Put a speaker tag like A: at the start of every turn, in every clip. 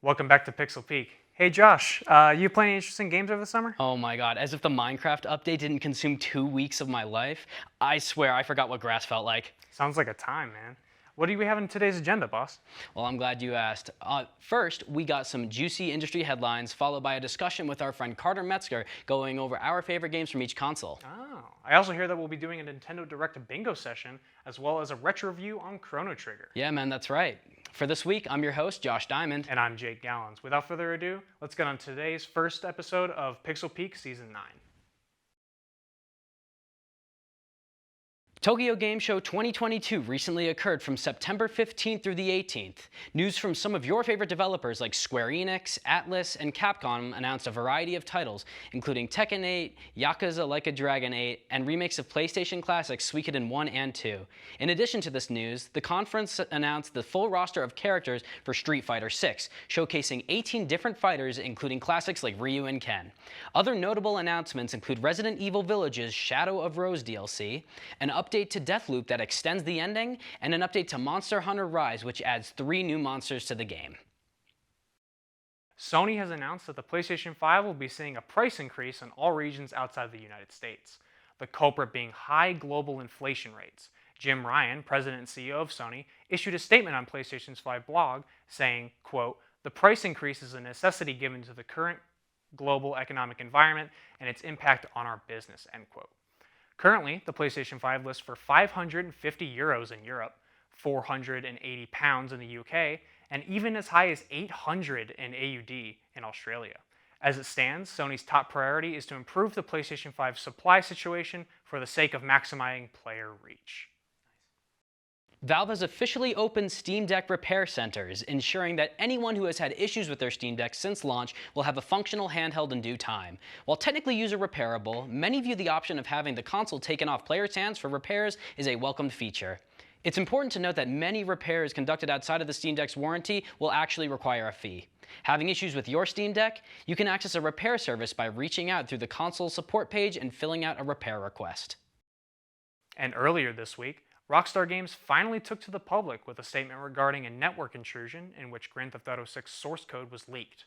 A: Welcome back to Pixel Peak. Hey Josh, you playing interesting games over the summer?
B: Oh my god, as if the Minecraft update didn't consume 2 weeks of my life. I swear I forgot what grass felt like.
A: Sounds like a time, man. What do we have in today's agenda, boss?
B: Well, I'm glad you asked. First, we got some juicy industry headlines, followed by a discussion with our friend Carter Metzger going over our favorite games from each console.
A: Oh, I also hear that we'll be doing a Nintendo Direct bingo session, as well as a retro review on Chrono Trigger.
B: Yeah, man, that's right. For this week, I'm your host, Josh Diamond.
A: And I'm Jake Gallons. Without further ado, let's get on today's first episode of Pixel Peak Season 9.
B: Tokyo Game Show 2022 recently occurred from September 15th through the 18th. News from some of your favorite developers like Square Enix, Atlus, and Capcom announced a variety of titles, including Tekken 8, Yakuza Like a Dragon 8, and remakes of PlayStation classics Suikoden 1 and 2. In addition to this news, the conference announced the full roster of characters for Street Fighter 6, showcasing 18 different fighters, including classics like Ryu and Ken. Other notable announcements include Resident Evil Village's Shadow of Rose DLC, an update to Deathloop that extends the ending, and an update to Monster Hunter Rise, which adds 3 new monsters to the game.
A: Sony has announced that the PlayStation 5 will be seeing a price increase in all regions outside the United States, the culprit being high global inflation rates. Jim Ryan, president and CEO of Sony, issued a statement on PlayStation's 5 blog saying, quote, "The price increase is a necessity given to the current global economic environment and its impact on our business," end quote. Currently, the PlayStation 5 lists for €550 in Europe, £480 in the UK, and even as high as 800 in AUD in Australia. As it stands, Sony's top priority is to improve the PlayStation 5 supply situation for the sake of maximizing player reach.
B: Valve has officially opened Steam Deck repair centers, ensuring that anyone who has had issues with their Steam Deck since launch will have a functional handheld in due time. While technically user repairable, many view the option of having the console taken off players' hands for repairs is a welcomed feature. It's important to note that many repairs conducted outside of the Steam Deck's warranty will actually require a fee. Having issues with your Steam Deck? You can access a repair service by reaching out through the console support page and filling out a repair request.
A: And earlier this week, Rockstar Games finally took to the public with a statement regarding a network intrusion in which Grand Theft Auto 6 source code was leaked.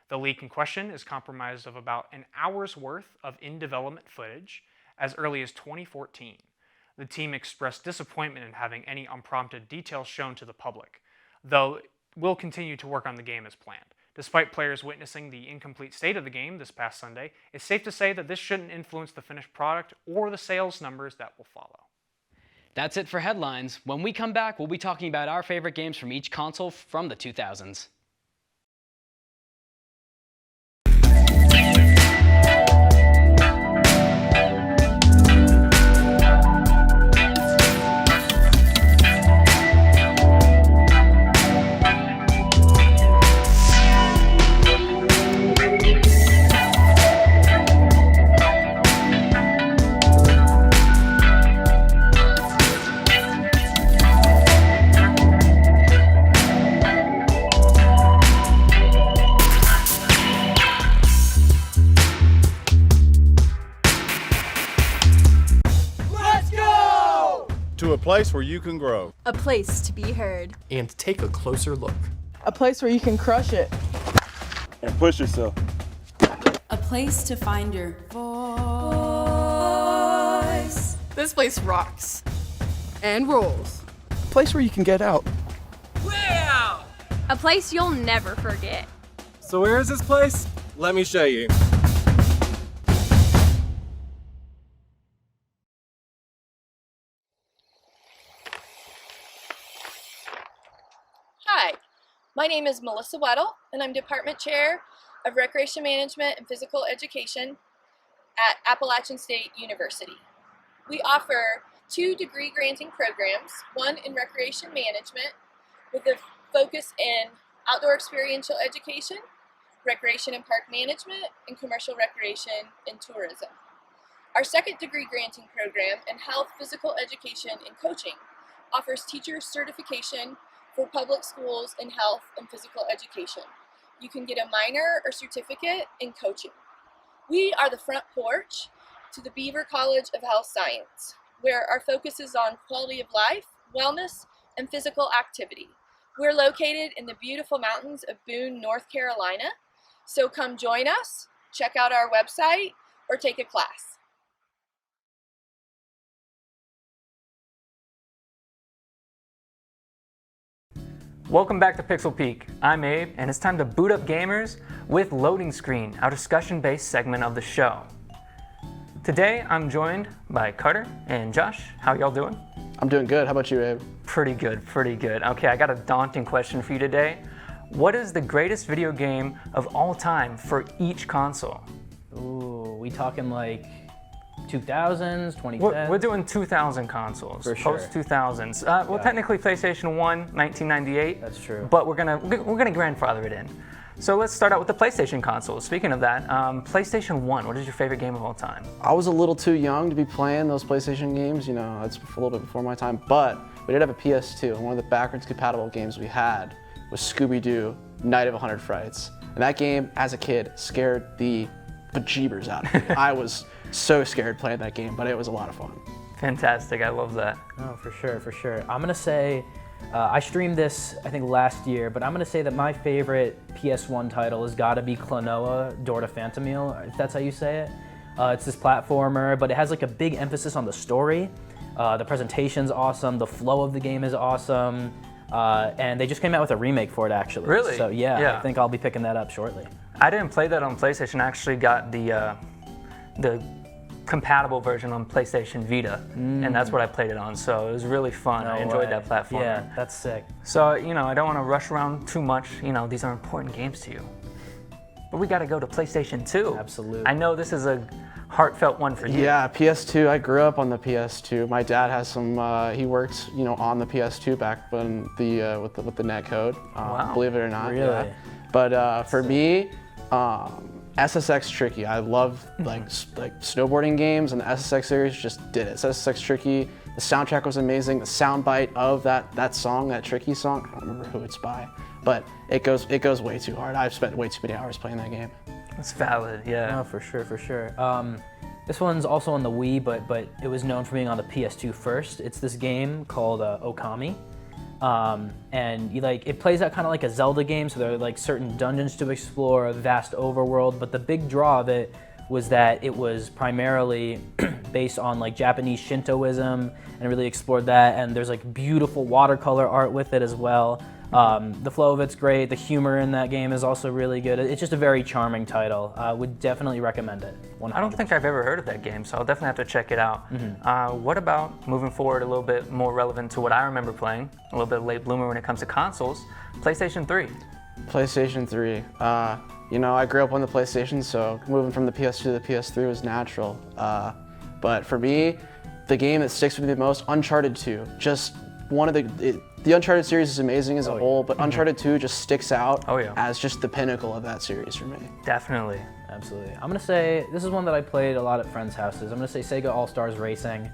A: The leak in question is comprised of about an hour's worth of in-development footage as early as 2014. The team expressed disappointment in having any unprompted details shown to the public, though it will continue to work on the game as planned. Despite players witnessing the incomplete state of the game this past Sunday, it's safe to say that this shouldn't influence the finished product or the sales numbers that will follow.
B: That's it for headlines. When we come back, we'll be talking about our favorite games from each console from the 2000s.
C: To a place where you can grow.
D: A place to be heard.
E: And take a closer look.
F: A place where you can crush it.
C: And push yourself.
G: A place to find your voice.
F: This place rocks. And rolls.
E: A place where you can get out.
D: A place you'll never forget.
E: So where is this place? Let me show you.
H: Hi, my name is Melissa Weddle, and I'm Department Chair of Recreation Management and Physical Education at Appalachian State University. We offer 2 degree-granting programs, one in Recreation Management with a focus in Outdoor Experiential Education, Recreation and Park Management, and Commercial Recreation and Tourism. Our second degree-granting program in Health, Physical Education, and Coaching offers teacher certification for public schools in health and physical education. You can get a minor or certificate in coaching. We are the front porch to the Beaver College of Health Science, where our focus is on quality of life, wellness, and physical activity. We're located in the beautiful mountains of Boone, North Carolina. So come join us, check out our website, or take a class.
A: Welcome back to Pixel Peak. I'm Abe, and it's time to boot up gamers with Loading Screen, our discussion-based segment of the show. Today, I'm joined by Carter and Josh. How y'all doing?
I: I'm doing good. How about you, Abe?
A: Pretty good, pretty good. Okay, I got a daunting question for you today. What is the greatest video game of all time for each console?
J: Ooh, we talking like 2000s, 2010s?
A: We're doing 2000 consoles,
J: For sure.
A: post-2000s. Well, technically PlayStation 1, 1998.
J: That's true.
A: But we're gonna grandfather it in. So let's start out with the PlayStation consoles. Speaking of that, PlayStation 1, what is your favorite game of all time?
I: I was a little too young to be playing those PlayStation games. You know, it's a little bit before my time. But we did have a PS2, and one of the backwards compatible games we had was Scooby-Doo, Night of 100 Frights. And that game, as a kid, scared the bejeebers out of me. I was so scared playing that game, but it was a lot of fun.
A: Fantastic, I love that.
J: Oh, for sure, for sure. I'm gonna say, I streamed this, I think, last year, but I'm gonna say that my favorite PS1 title has gotta be Klonoa, Door to Phantomile, if that's how you say it. It's this platformer, but it has like a big emphasis on the story. The presentation's awesome, the flow of the game is awesome, and they just came out with a remake for it, actually.
A: Really?
J: So yeah,
A: Yeah.
J: I think I'll be picking that up shortly.
A: I didn't play that on PlayStation. I actually got the compatible version on PlayStation Vita, and that's what I played it on. So it was really fun. I enjoyed that platform.
J: Yeah, that's sick.
A: So, you know, I don't want to rush around too much. You know, these are important games to you. But we got to go to PlayStation 2.
J: Absolutely.
A: I know this is a heartfelt one for you.
I: Yeah, PS2. I grew up on the PS2. My dad has some. He worked, you know, on the PS2 back when with the net code.
A: Wow.
I: Believe it or not.
J: Really?
I: Yeah. But for me, SSX Tricky. I love like snowboarding games, and the SSX series just did it. SSX Tricky. The soundtrack was amazing. The soundbite of that song, that Tricky song. I don't remember who it's by, but it goes way too hard. I've spent way too many hours playing that game.
A: It's valid, yeah.
J: No, for sure, for sure. This one's also on the Wii, but it was known for being on the PS2 first. It's this game called Okami. And it plays out kind of like a Zelda game, so there are like certain dungeons to explore, a vast overworld, but the big draw of it was that it was primarily based on like Japanese Shintoism and really explored that, and there's like beautiful watercolor art with it as well. The flow of it's great, the humor in that game is also really good. It's just a very charming title. Would definitely recommend it. 100%.
A: I don't think I've ever heard of that game, so I'll definitely have to check it out. What about moving forward a little bit more relevant to what I remember playing, a little bit late bloomer when it comes to consoles, PlayStation 3.
I: PlayStation 3. You know, I grew up on the PlayStation, so moving from the PS2 to the PS3 was natural. But for me, the game that sticks with me the most, Uncharted 2. Just one of the Uncharted series is amazing as a whole, but Uncharted 2 just sticks out as just the pinnacle of that series for me.
A: Definitely.
J: Absolutely. I'm gonna say, this is one that I played a lot at friends' houses. I'm gonna say Sega All-Stars Racing.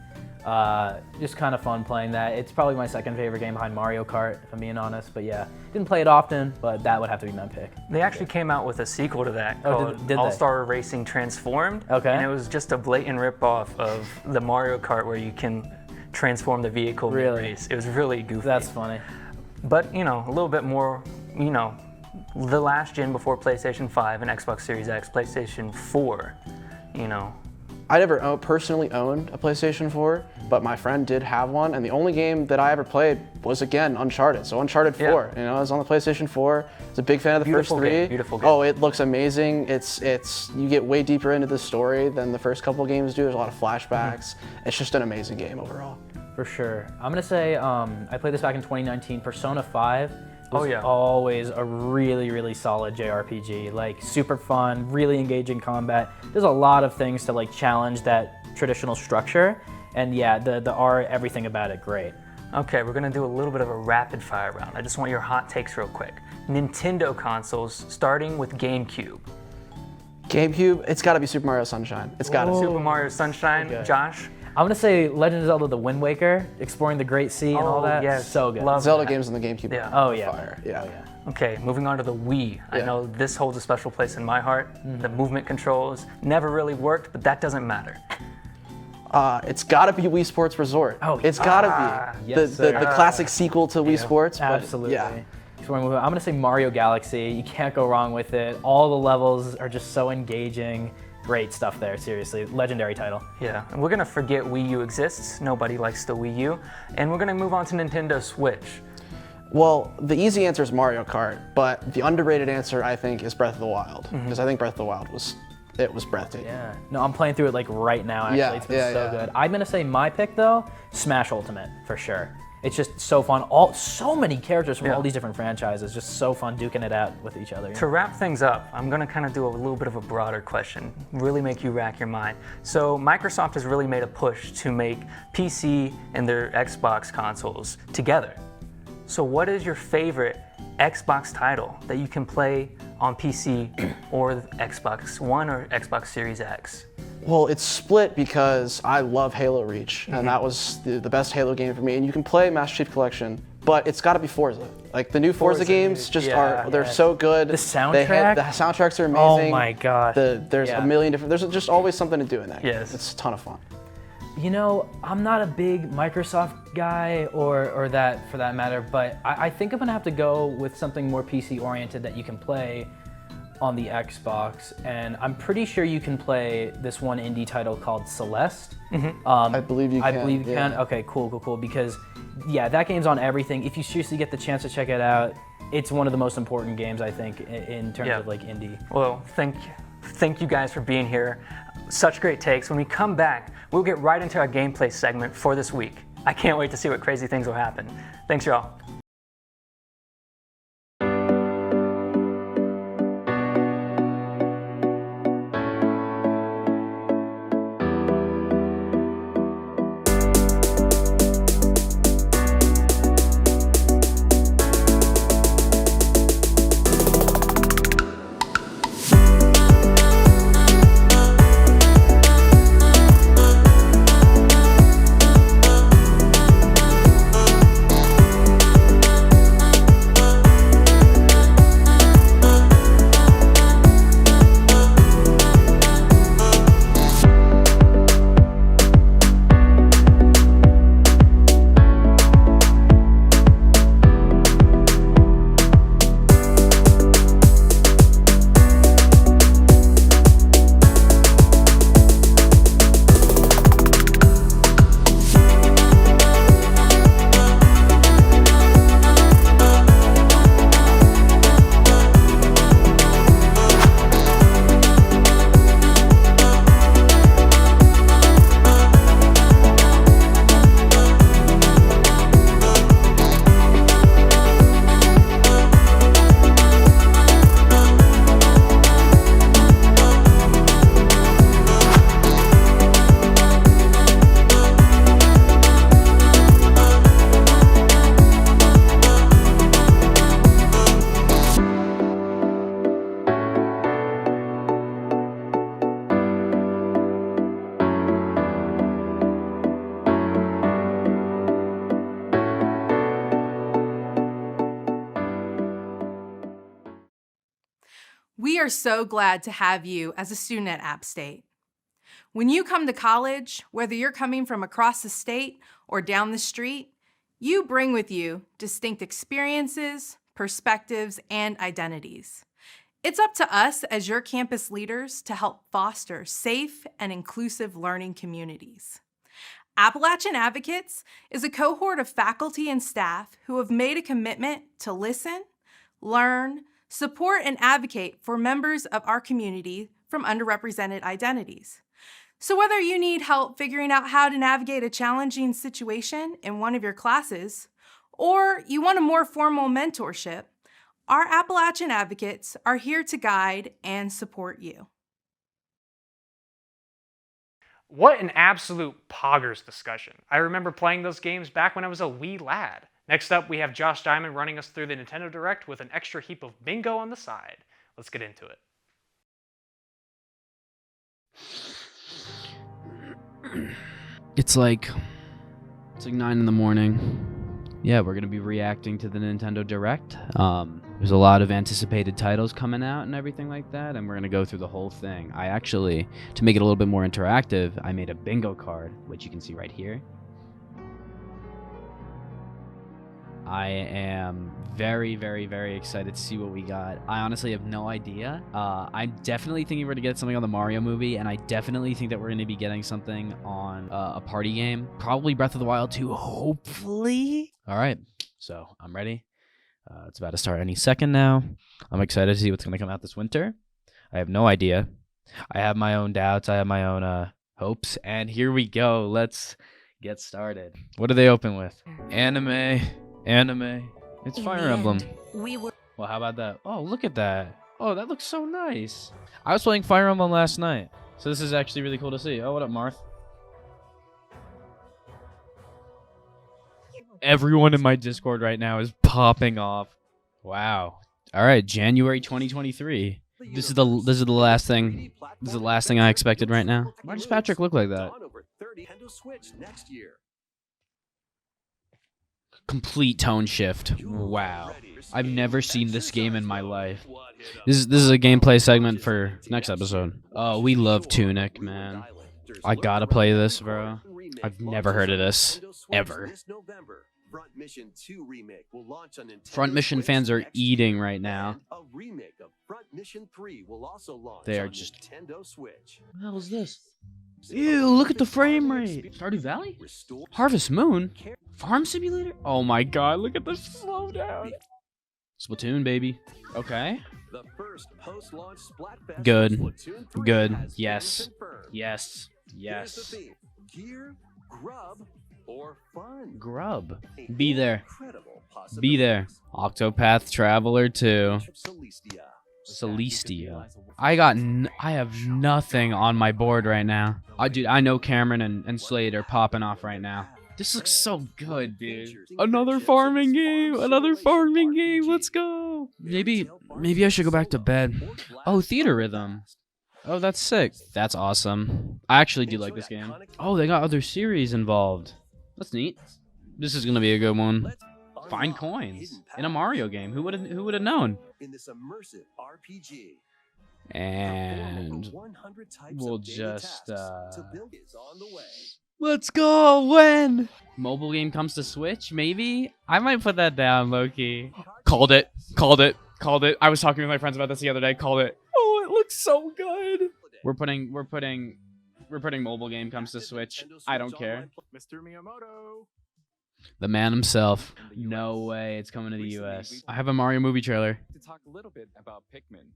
J: Just kind of fun playing that. It's probably my second favorite game behind Mario Kart, if I'm being honest. But yeah, didn't play it often, but that would have to be my pick.
A: They actually came out with a sequel to that called
J: did they?
A: All-Star Racing Transformed.
J: Okay.
A: And it was just a blatant ripoff of the Mario Kart where you can transform the vehicle mid-race. It was really goofy.
J: That's funny.
A: But, you know, a little bit more, you know, the last gen before PlayStation 5 and Xbox Series X, PlayStation 4, you know.
I: I never personally owned a PlayStation 4, but my friend did have one, and the only game that I ever played was, again, Uncharted. So Uncharted 4, you know, I was on the PlayStation 4. I was a big fan of the first three.
A: Beautiful game.
I: Oh, it looks amazing. It's you get way deeper into the story than the first couple games do. There's a lot of flashbacks. It's just an amazing game overall.
J: For sure. I'm gonna say I played this back in 2019. Persona 5 was
A: yeah.
J: always a really, really solid JRPG. Like super fun, really engaging combat. There's a lot of things to like challenge that traditional structure, and yeah, the art, everything about it, great.
A: Okay, we're gonna do a little bit of a rapid fire round. I just want your hot takes real quick. Nintendo consoles, starting with GameCube.
I: GameCube, it's gotta be Super Mario Sunshine. It's gotta be.
A: Super Mario Sunshine,
J: Okay.
A: Josh?
J: I'm gonna say Legend of Zelda: The Wind Waker, exploring the Great Sea and all that.
A: yes.
J: So good.
A: Love
I: Zelda
A: that.
I: games on the GameCube.
A: Yeah.
J: Oh yeah.
I: Fire. Yeah.
J: Oh yeah.
A: Okay, moving on to the Wii. I
I: Yeah.
A: know this holds a special place in my heart. The movement controls never really worked, but that doesn't matter.
I: It's gotta be Wii Sports Resort.
J: Oh,
I: it's gotta be
J: yes,
I: the
J: sir.
I: classic sequel to Wii Sports. But
J: Absolutely.
I: Yeah.
J: So I'm gonna say Mario Galaxy. You can't go wrong with it. All the levels are just so engaging. Great stuff there, seriously. Legendary title.
K: Yeah, and we're gonna forget Wii U exists. Nobody likes the Wii U. And we're gonna move on to Nintendo Switch.
I: Well, the easy answer is Mario Kart, but the underrated answer, I think, is Breath of the Wild. Because I think Breath of the Wild was breathtaking.
J: Yeah. No, I'm playing through it like right now, actually.
I: Yeah,
J: It's been
I: yeah,
J: so
I: yeah.
J: good. I'm gonna say my pick though, Smash Ultimate, for sure. It's just so fun. So many characters from all these different franchises. Just so fun duking it out with each other.
K: To wrap things up, I'm gonna kind of do a little bit of a broader question, really make you rack your mind. So Microsoft has really made a push to make PC and their Xbox consoles together. So what is your favorite Xbox title that you can play on PC or Xbox One or Xbox Series X?
I: Well, it's split because I love Halo Reach, and that was the best Halo game for me. And you can play Master Chief Collection, but it's got to be Forza. Like the new Forza games just they're so good.
J: The soundtrack?
I: The soundtracks are amazing.
J: Oh my gosh.
I: There's a million different, there's just always something to do in that game.
K: Yes.
I: It's a ton of fun.
J: You know, I'm not a big Microsoft guy or that for that matter, but I think I'm gonna have to go with something more PC oriented that you can play on the Xbox, and I'm pretty sure you can play this one indie title called Celeste.
I: I believe you can.
J: I believe you can. Okay, cool. Because yeah, that game's on everything. If you seriously get the chance to check it out, it's one of the most important games I think in terms of like indie.
K: Well, thank you guys for being here. Such great takes. When we come back, we'll get right into our gameplay segment for this week. I can't wait to see what crazy things will happen. Thanks, y'all.
L: We are so glad to have you as a student at App State. When you come to college, whether you're coming from across the state or down the street, you bring with you distinct experiences, perspectives, and identities. It's up to us as your campus leaders to help foster safe and inclusive learning communities. Appalachian Advocates is a cohort of faculty and staff who have made a commitment to listen, learn, support, and advocate for members of our community from underrepresented identities. So whether you need help figuring out how to navigate a challenging situation in one of your classes, or you want a more formal mentorship, our Appalachian Advocates are here to guide and support you.
A: What an absolute poggers discussion. I remember playing those games back when I was a wee lad. Next up, we have Josh Diamond running us through the Nintendo Direct with an extra heap of bingo on the side. Let's get into it.
B: It's like 9 in the morning. Yeah, we're gonna be reacting to the Nintendo Direct. There's a lot of anticipated titles coming out and everything like that, and we're going to go through the whole thing. I actually, to make it a little bit more interactive, I made a bingo card, which you can see right here. I am very, very, very excited to see what we got. I honestly have no idea. I'm definitely thinking we're going to get something on the Mario movie, and I definitely think that we're going to be getting something on a party game. Probably Breath of the Wild 2, hopefully. All right, so I'm ready. It's about to start any second now. I'm excited to see what's going to come out this winter. I have no idea. I have my own doubts. I have my own hopes. And here we go. Let's get started. What do they open with? Anime. It's Fire Emblem. Well, how about that? Oh, look at that. Oh, that looks so nice. I was playing Fire Emblem last night, so this is actually really cool to see. Oh, what up, Marth? Everyone in my Discord right now is popping off. Wow. All right, January 2023. This is the last thing. This is the last thing I expected right now. Why does Patrick look like that? Complete tone shift. Wow. I've never seen this game in my life. This is a gameplay segment for next episode. Oh, we love Tunic, man. I gotta play this, bro. I've never heard of this ever. Front Mission fans are eating right now. They are just. What the hell is this? Ew, look at the frame rate. Stardew Valley? Harvest Moon? Farm Simulator? Oh my god, look at the slowdown. Splatoon, baby. Okay. Good. Good. Yes. Yes. Yes. Grub. Be there. Be there. Octopath Traveler 2. Celestia. I have nothing on my board right now. Dude, I know Cameron and Slade are popping off right now. This looks so good, dude. Another farming game. Another farming game. Let's go. Maybe I should go back to bed. Oh, Theater Rhythm. Oh, that's sick. That's awesome. I actually do like this game. Oh, they got other series involved. That's neat. This is gonna be a good one. Find coins in a Mario game. Who would have known? And we'll just let's go. When mobile game comes to Switch, maybe I might put that down, Loki. Called it. I was talking with my friends about this the other day. Called it. Oh, it looks so good. We're putting mobile game comes to Switch. I don't care.
C: Mr. Miyamoto.
B: The man himself. No way it's coming to the US. I have a Mario movie trailer.
C: To talk a little bit about Pikmin.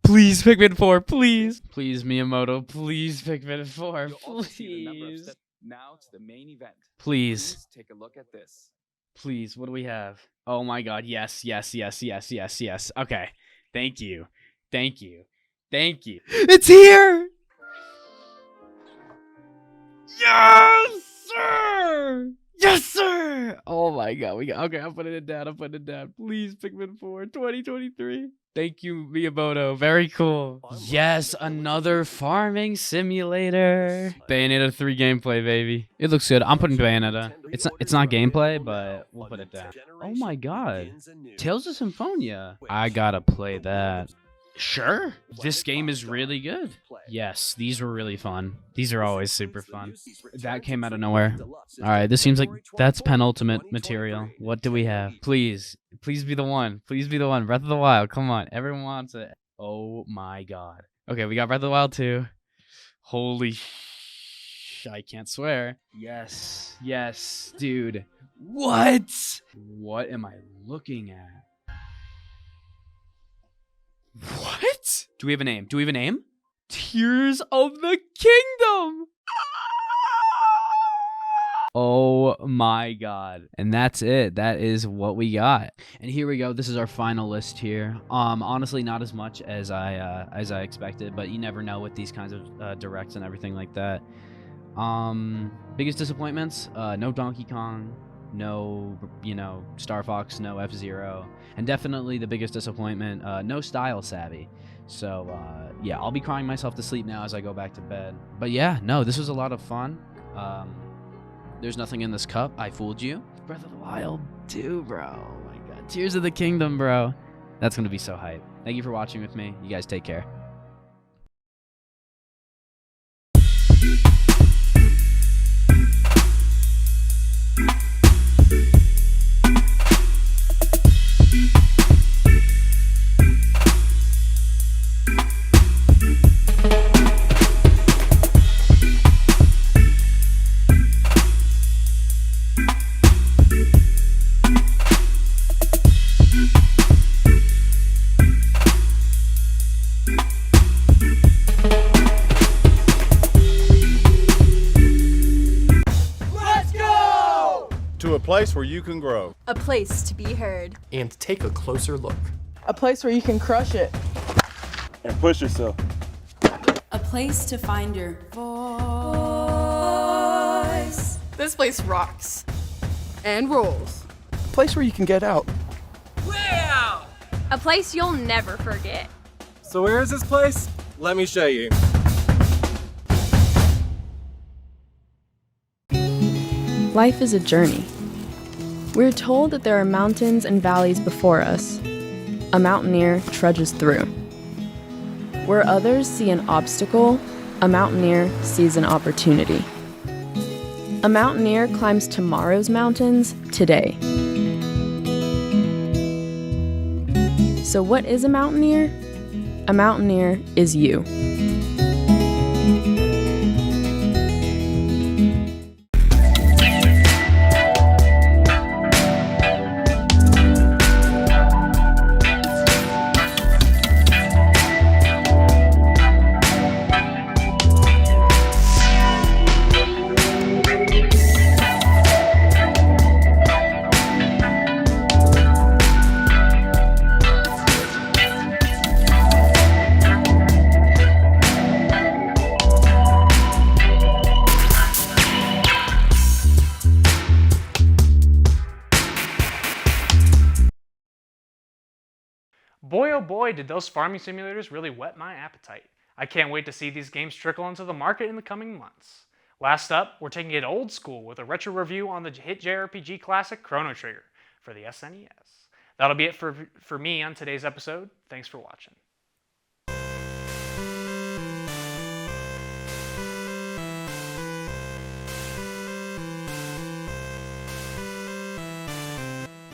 B: Please, Pikmin 4, please. Please, Miyamoto, please, Pikmin 4, please.
C: Now to the main event.
B: Please.
C: Take a look at this.
B: Please, what do we have? Oh my god, yes. Okay, thank you. It's here! Yes, sir! Yes, sir! Oh my god, okay, I'm putting it down. Please, Pikmin 4, 2023. Thank you, Miyamoto. Very cool. Yes, another farming simulator. Bayonetta 3 gameplay, baby. It looks good. I'm putting Bayonetta. It's not gameplay, but we'll put it down. Oh my god. Tales of Symphonia. I gotta play that. Sure. This game is really good. Yes, these were really fun. These are always super fun. That came out of nowhere. All right, this seems like that's penultimate material. What do we have? Please be the one. Please be the one. Breath of the Wild. Come on. Everyone wants it. Oh my god. Okay, we got Breath of the Wild 2. Holy I can't swear. Yes, dude. What am I looking at? What? Do we have a name? Tears of the Kingdom! Oh my god. And that's it. That is what we got. And here we go. This is our final list here. Honestly, not as much as I expected, but you never know with these kinds of directs and everything like that. Biggest disappointments? No Donkey Kong. No, Star Fox, no F-Zero, and definitely the biggest disappointment, no Style Savvy. So, yeah, I'll be crying myself to sleep now as I go back to bed. But yeah, no, this was a lot of fun. There's nothing in this cup. I fooled you. Breath of the Wild 2, bro. Oh my god. Tears of the Kingdom, bro. That's going to be so hype. Thank you for watching with me. You guys take care.
M: To a place where you can grow.
D: A place to be heard.
E: And take a closer look.
F: A place where you can crush it.
M: And push yourself.
G: A place to find your voice.
F: This place rocks. And rolls.
E: A place where you can get out.
D: A place you'll never forget.
E: So where is this place? Let me show you.
N: Life is a journey. We're told that there are mountains and valleys before us. A mountaineer trudges through. Where others see an obstacle, a mountaineer sees an opportunity. A mountaineer climbs tomorrow's mountains today. So what is a mountaineer? A mountaineer is you.
A: Boy oh boy, did those farming simulators really whet my appetite. I can't wait to see these games trickle into the market in the coming months. Last up, we're taking it old school with a retro review on the hit JRPG classic Chrono Trigger for the SNES. That'll be it for me on today's episode. Thanks for watching.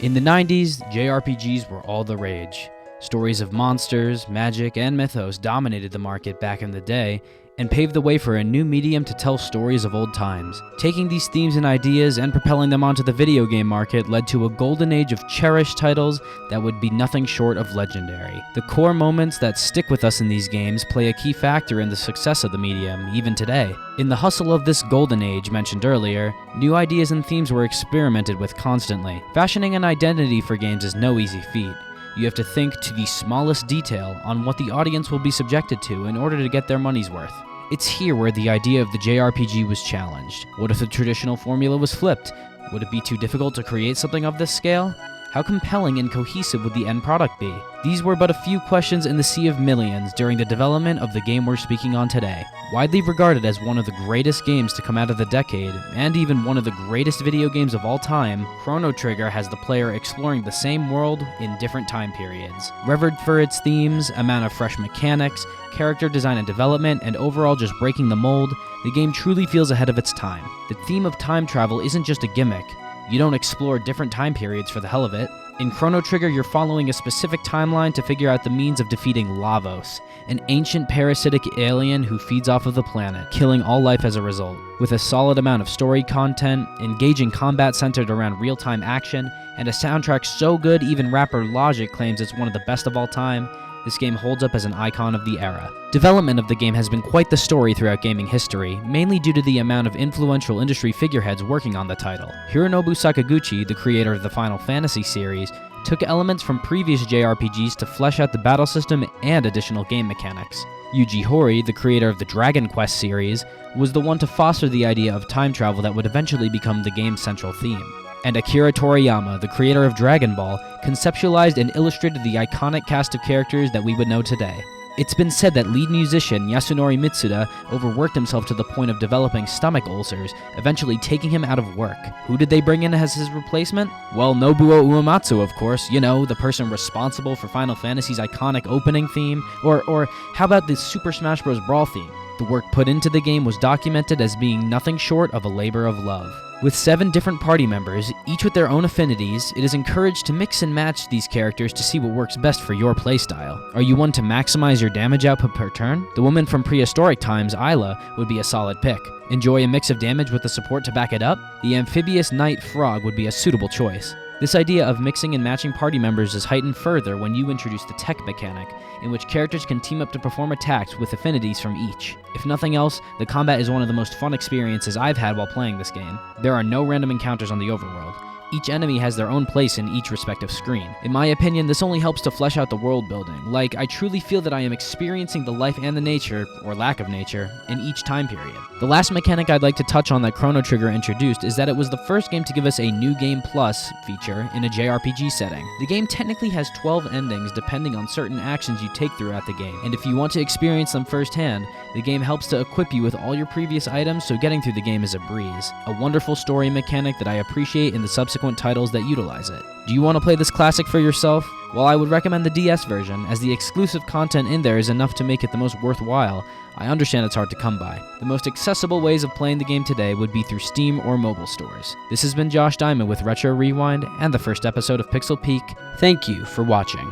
B: In the 90s, JRPGs were all the rage. Stories of monsters, magic, and mythos dominated the market back in the day and paved the way for a new medium to tell stories of old times. Taking these themes and ideas and propelling them onto the video game market led to a golden age of cherished titles that would be nothing short of legendary. The core moments that stick with us in these games play a key factor in the success of the medium, even today. In the hustle of this golden age mentioned earlier, new ideas and themes were experimented with constantly. Fashioning an identity for games is no easy feat. You have to think to the smallest detail on what the audience will be subjected to in order to get their money's worth. It's here where the idea of the JRPG was challenged. What if the traditional formula was flipped? Would it be too difficult to create something of this scale? How compelling and cohesive would the end product be? These were but a few questions in the sea of millions during the development of the game we're speaking on today. Widely regarded as one of the greatest games to come out of the decade, and even one of the greatest video games of all time, Chrono Trigger has the player exploring the same world in different time periods. Revered for its themes, amount of fresh mechanics, character design and development, and overall just breaking the mold, the game truly feels ahead of its time. The theme of time travel isn't just a gimmick. You don't explore different time periods for the hell of it. In Chrono Trigger, you're following a specific timeline to figure out the means of defeating Lavos, an ancient parasitic alien who feeds off of the planet, killing all life as a result. With a solid amount of story content, engaging combat centered around real-time action, and a soundtrack so good even rapper Logic claims it's one of the best of all time, this game holds up as an icon of the era. Development of the game has been quite the story throughout gaming history, mainly due to the amount of influential industry figureheads working on the title. Hironobu Sakaguchi, the creator of the Final Fantasy series, took elements from previous JRPGs to flesh out the battle system and additional game mechanics. Yuji Horii, the creator of the Dragon Quest series, was the one to foster the idea of time travel that would eventually become the game's central theme. And Akira Toriyama, the creator of Dragon Ball, conceptualized and illustrated the iconic cast of characters that we would know today.
O: It's been said that lead musician Yasunori Mitsuda overworked himself to the point of developing stomach ulcers, eventually taking him out of work. Who did they bring in as his replacement? Well, Nobuo Uematsu, of course, you know, the person responsible for Final Fantasy's iconic opening theme, or how about the Super Smash Bros. Brawl theme? The work put into the game was documented as being nothing short of a labor of love. With 7 different party members, each with their own affinities, it is encouraged to mix and match these characters to see what works best for your playstyle. Are you one to maximize your damage output per turn? The woman from prehistoric times, Isla, would be a solid pick. Enjoy a mix of damage with the support to back it up? The amphibious knight Frog would be a suitable choice. This idea of mixing and matching party members is heightened further when you introduce the tech mechanic, in which characters can team up to perform attacks with affinities from each. If nothing else, the combat is one of the most fun experiences I've had while playing this game. There are no random encounters on the overworld. Each enemy has their own place in each respective screen. In my opinion, this only helps to flesh out the world building. Like, I truly feel that I am experiencing the life and the nature, or lack of nature, in each time period. The last mechanic I'd like to touch on that Chrono Trigger introduced is that it was the first game to give us a New Game Plus feature in a JRPG setting. The game technically has 12 endings depending on certain actions you take throughout the game, and if you want to experience them firsthand, the game helps to equip you with all your previous items, so getting through the game is a breeze. A wonderful story mechanic that I appreciate in the subsequent titles that utilize it. Do you want to play this classic for yourself? Well, I would recommend the DS version, as the exclusive content in there is enough to make it the most worthwhile. I understand it's hard to come by. The most accessible ways of playing the game today would be through Steam or mobile stores. This has been Josh Diamond with Retro Rewind and the first episode of Pixel Peak. Thank you for watching.